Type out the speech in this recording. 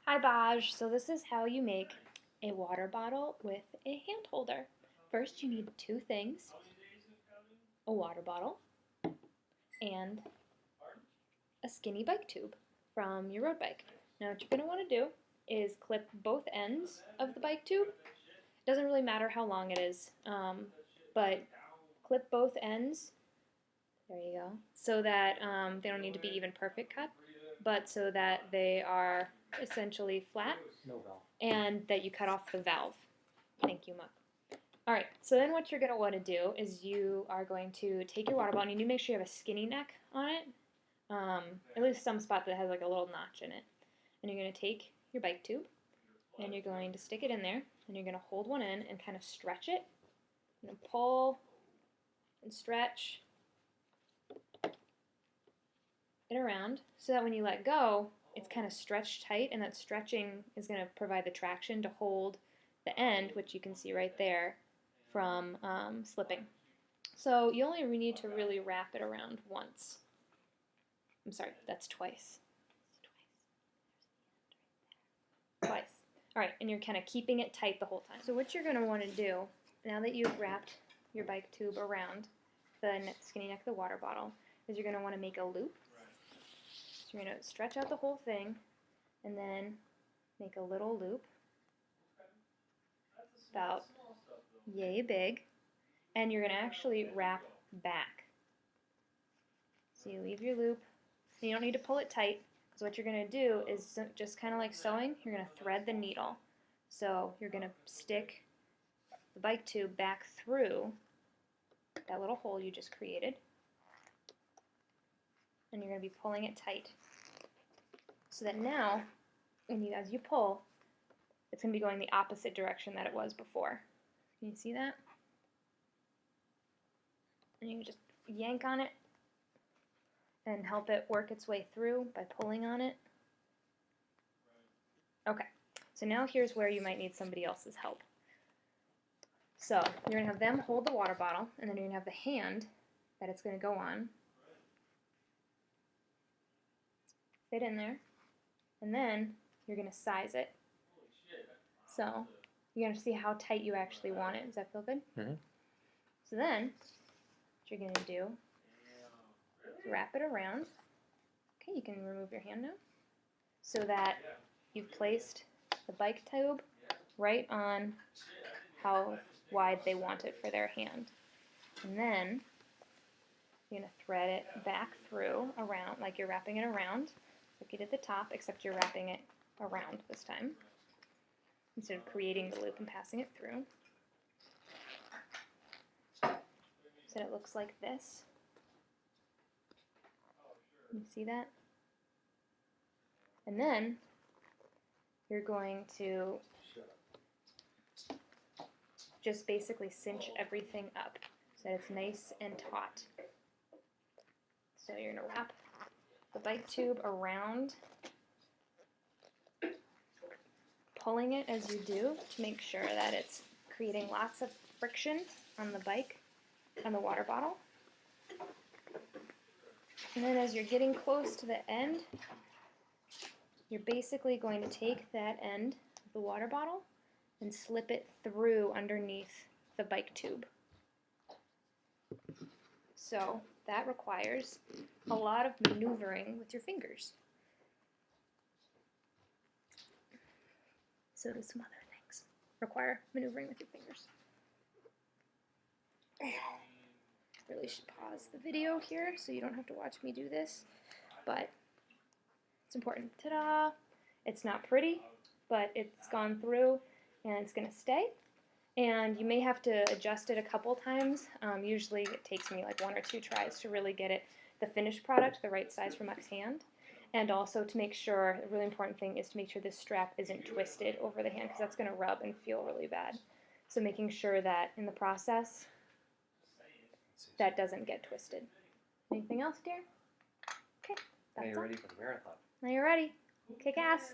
Hi Baj, so this is how you make a water bottle with a hand holder. First you need two things, a water bottle and a skinny bike tube from your road bike. Now what you're going to want to do is clip both ends of the bike tube. It doesn't really matter how long it is, but clip both ends, there you go, so that they don't need to be even perfect cut, but so that they are essentially flat. No valve. And that you cut off the valve. Thank you, Muck. Alright, so then what you're going to want to do is you are going to take your water bottle, and you need to make sure you have a skinny neck on it, at least some spot that has like a little notch in it. And you're going to take your bike tube, and you're going to stick it in there, and you're going to hold one end and kind of stretch it, and pull and stretch it around so that when you let go, it's kind of stretched tight, and that stretching is going to provide the traction to hold the end, which you can see right there, from slipping. So you only need to really wrap it around once. I'm sorry, that's twice. Twice. Alright, and you're kind of keeping it tight the whole time. So what you're going to want to do, now that you've wrapped your bike tube around the skinny neck of the water bottle, is you're going to want to make a loop. So you're going to stretch out the whole thing and then make a little loop about yay big, and you're going to actually wrap back. So you leave your loop, and you don't need to pull it tight, because what you're going to do is just kind of like sewing, you're going to thread the needle. So you're going to stick the bike tube back through that little hole you just created, and you're going to be pulling it tight. So that now, as you pull, it's going to be going the opposite direction that it was before. Can you see that? And you can just yank on it and help it work its way through by pulling on it. Okay, so now here's where you might need somebody else's help. So you're going to have them hold the water bottle, and then you're going to have the hand that it's going to go on fit in there, and then you're going to size it. So you're going to see how tight you actually want it. Does that feel good? Mm-hmm. So then what you're going to do is wrap it around. Okay, you can remove your hand now. So that you've placed the bike tube right on how wide they want it for their hand. And then you're going to thread it back through around, like you're wrapping it around, like you did the top, except you're wrapping it around this time, instead of creating the loop and passing it through. So it looks like this. You see that? And then you're going to just basically cinch everything up so that it's nice and taut. So you're going to wrap the bike tube around, pulling it as you do to make sure that it's creating lots of friction on the bike, on the water bottle. And then as you're getting close to the end, you're basically going to take that end of the water bottle and slip it through underneath the bike tube. So that requires a lot of maneuvering with your fingers. So do some other things require maneuvering with your fingers. Really should pause the video here so you don't have to watch me do this, but it's important. Ta-da! It's not pretty, but it's gone through and it's going to stay. And you may have to adjust it a couple times. Usually it takes me like 1 or 2 tries to really get it, the finished product, the right size for Muck's hand. And also to make sure, a really important thing is to make sure this strap isn't twisted over the hand, because that's going to rub and feel really bad. So making sure that in the process, that doesn't get twisted. Anything else, dear? Okay, that's Now you're all. ready for the marathon. Now you're ready. Kick ass.